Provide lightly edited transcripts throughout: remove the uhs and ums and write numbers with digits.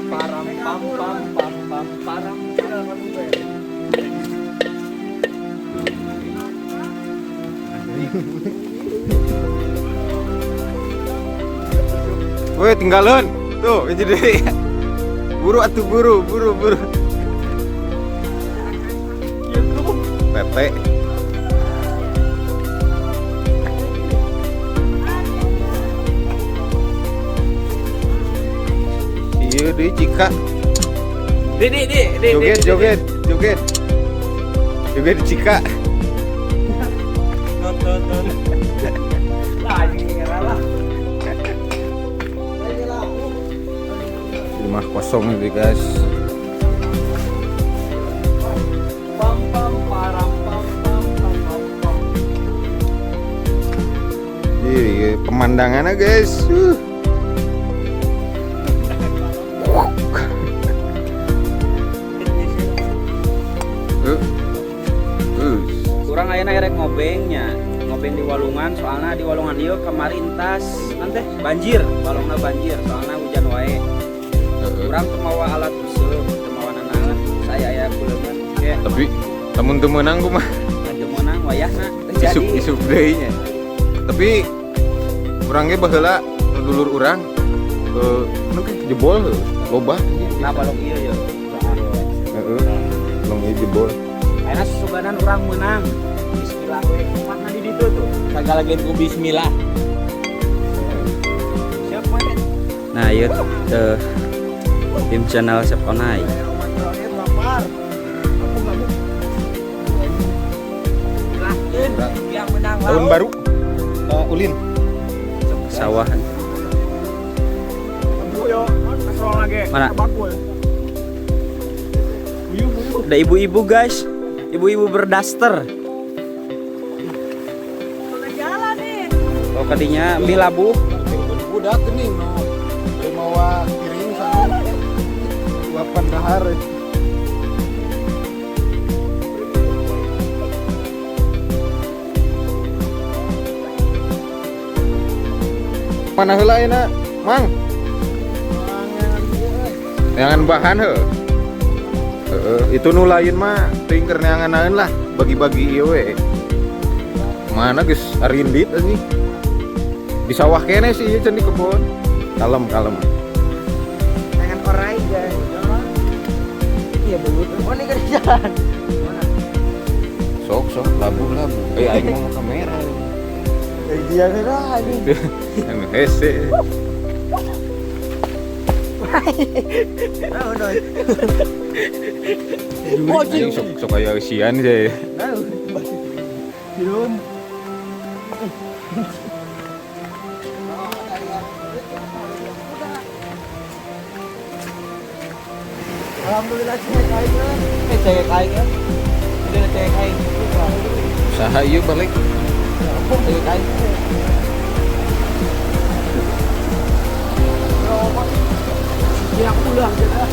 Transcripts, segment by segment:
param pam pam pam pam param. Woi, tinggalin. Tuh, jadi buru atuh buru. Pepe. Iya deh Cika. Joget Cika. Rumah kosong ini guys. Pam pam param pam pam pam pam. Iya, pemandangannya guys. Kurang ayeuna erek ngobengnya. Ngobeng di Walungan, soalnya di Walungan ieu kemarin tas nanti banjir, balongna banjir soalnya hujan wae. Kurang temawa alat usul, temawa nanaon, saya aya kuleungan. Tapi lamun teu meunang kumaha? Teu meunang wayahna terjadi. Isuk deui nya. Tapi urang ge baheula dulur urang nu jebol loba. Nah, balong ieu ya. Heeh. Balong ieu jebol. Ayeuna susuganan urang menang. Bismillah we. Mana di ditu tuh? Sagala gen ku bismillah. Siap mana? Nah, ieu teh tim channel Seponai. Yang menang Tahun baru ulin sawahan. Mana? Ada ibu-ibu guys, ibu-ibu berdaster. Oh kadinya mie labu. budak nih mau kirim sama luapan dahar. Mana heula ayeuna, Mang? Neangan bahan heuh. Itu nu lain mah teuing keur neangan-neangan lah, bagi-bagi ieu we. Mana geus arindit anjing. Di sawah kene sih ieu cenah di kebun. Kalem. Jangan orai guys. Iya belut. Oh ini kerjaan. Sok labu. Aing mau kamera. Dia kira anjing. Anu hese. Anjing sok aya eusian je. Belum. Alhamdulillah cek aing. Cek aing. Udah cek aing. Saha ieu balik? Cek aing. Ya pulang kita.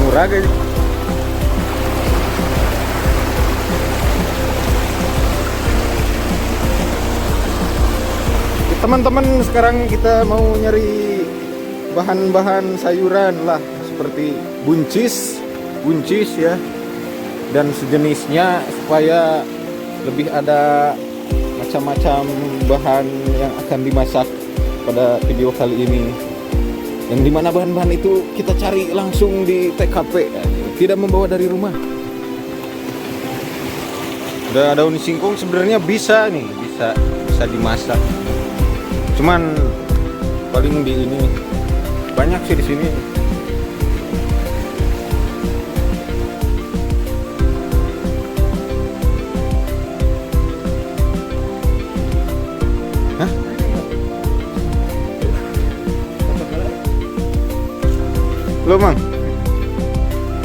Murah guys. Teman-teman, sekarang kita mau nyari bahan-bahan sayuran lah, seperti buncis ya, dan sejenisnya, supaya lebih ada macam-macam bahan yang akan dimasak pada video kali ini. Dan dimana bahan-bahan itu kita cari langsung di TKP, tidak membawa dari rumah. Udah daun singkong sebenarnya bisa dimasak. Cuman paling di ini banyak sih di sini. Hah? Lo Mang?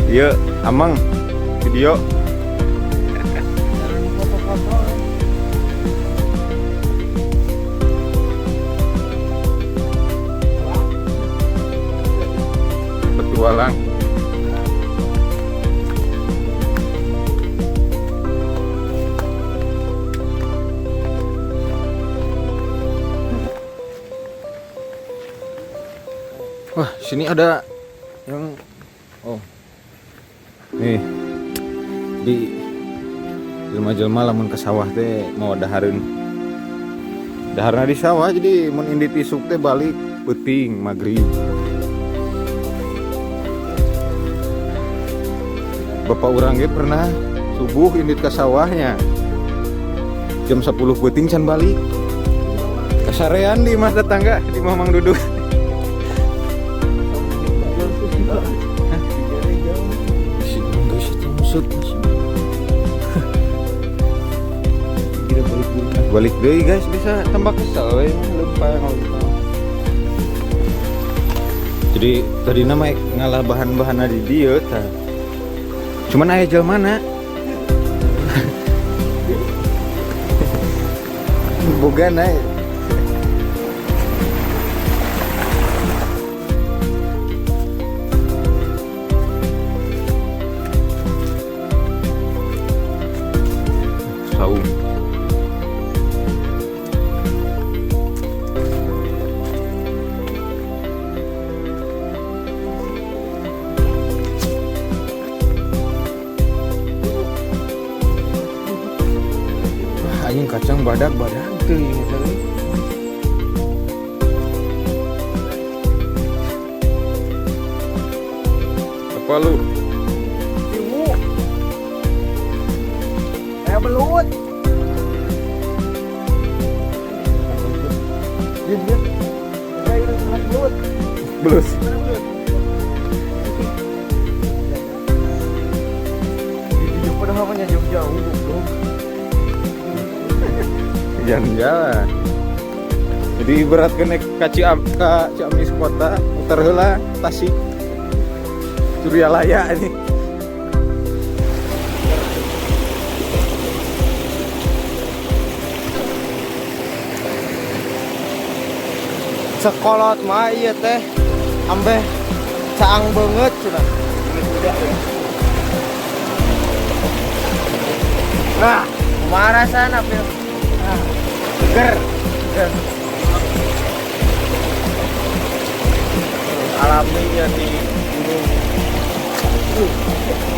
Iya, Amang. Video. Petualang. Wah, sini ada yang nih di jelma-jelma lamun ke sawah teh mau dahareun di sawah, jadi mun indit isuk teh balik peuting magrib. Bapak urang ge pernah subuh indit ke sawahnya jam 10 peuting can balik kasarean di mas tetangga di Mamang Duduk. Balik deh guys, bisa tambah kesel lupa. Jadi tadi nama ngalah bahan-bahan di dia ta. Cuman aya jelmana boga naik saung. Anjing kacang badak-badak tuh ini tadi. Apa lu? Ilmu. Kayak belut. Dia. Kayak belut. Belus. Di pada hawanya jauh-jauh, bro. Jalan-jalan. Jadi berat ke Ciamis kota, muter heula Tasik. Suryalaya ini. Sekolot mah ieu teh ambeh caang banget cenah. Nah, kumaha rasana, Pil? Seger. Alami ya di gunung.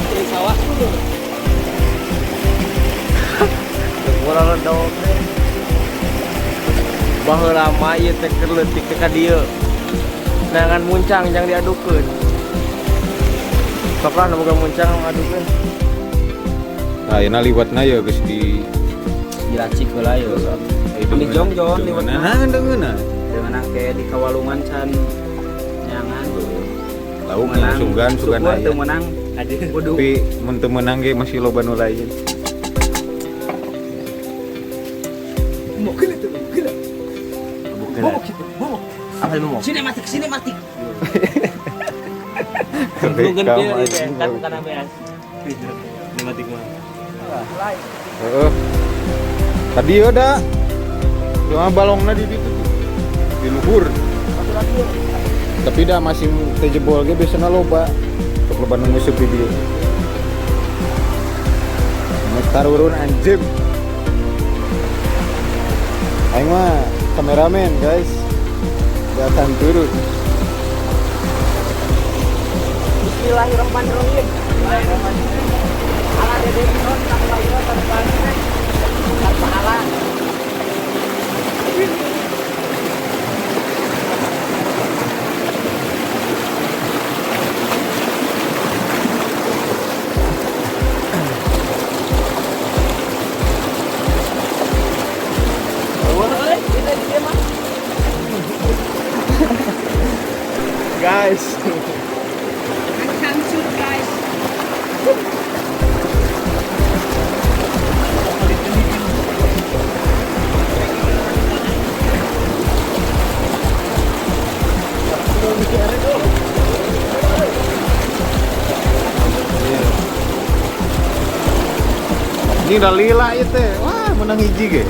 Di sawah dulu. Urang dong teh. Baheula mah ieu teh keur leutik teh ka dieu. Nangan muncang yang diadukeun. Kapra nu boga muncang ngadukeun. Nah, ini liwatna ya geus Diracik heula ya. Di Jongjon di mana? Nah, dengeuna. Dengan kayak di Kawalungan can nyangan. Tahu menang sugan aya. Teu menang. Waduh. Tapi mun teu menang ge masih loba nu lain. Mungkin itu, gila. Bobok. Apa yang mau? Sinematik. Tungguin dia kan beas. Sinematik mah. Heeh. Tadi ada cuma balongna di ditu di luhur. Tapi dah masih tejebol ge biasana loba. Untuk loba nu ngeusup di dieu. Tarurun anjing. Aing mah kameramen, guys. Datang turun. Bismillahirrahmanirrahim. Ala dede non tanpa ira tanpa ala. Guys. Ini udah lila itu. Wah, menang hiji ge.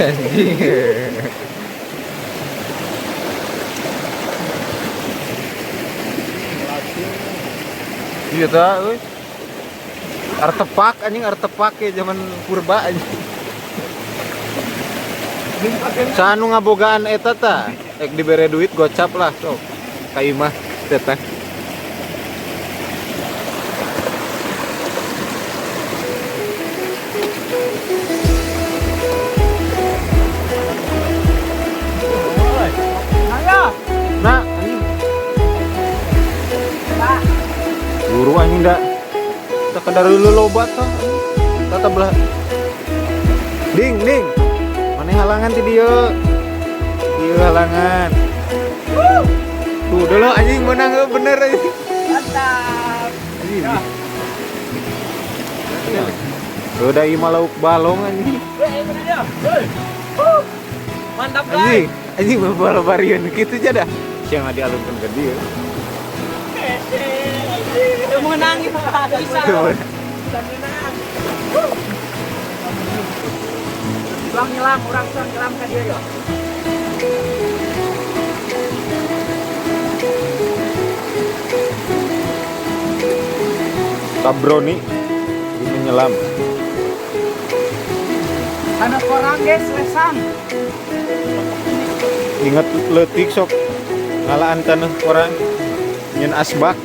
Anjing. Iya ta, euy. Artepak anjing, artepak ya zaman purba anjing. Sanu ngabogaan eta ta? Ek dibere duit gocap lah sok. Ka imah teteh. Nah, anjing. Buru anjing dah. Tak kadar dulu lobat toh. Tata belah. Ding, ding. Mana halangan ti dieu? Dieu halangan. Tuh, dulu anjing menang bener anjing. Mantap. Anjing. Udah ima lauk balong anjing. Mantap Anjing, anjing bal-barian gitu aja dah. Siang dialungkeun ke dieu. Udah menang gitu. Bisa. Ulang nyelam, orang suang nyelam ke dia yo. Kabroni ini menyelam. Ada orang guys, lesan. Ingat leutik sok ngalaan taneuh orang nyen asbak.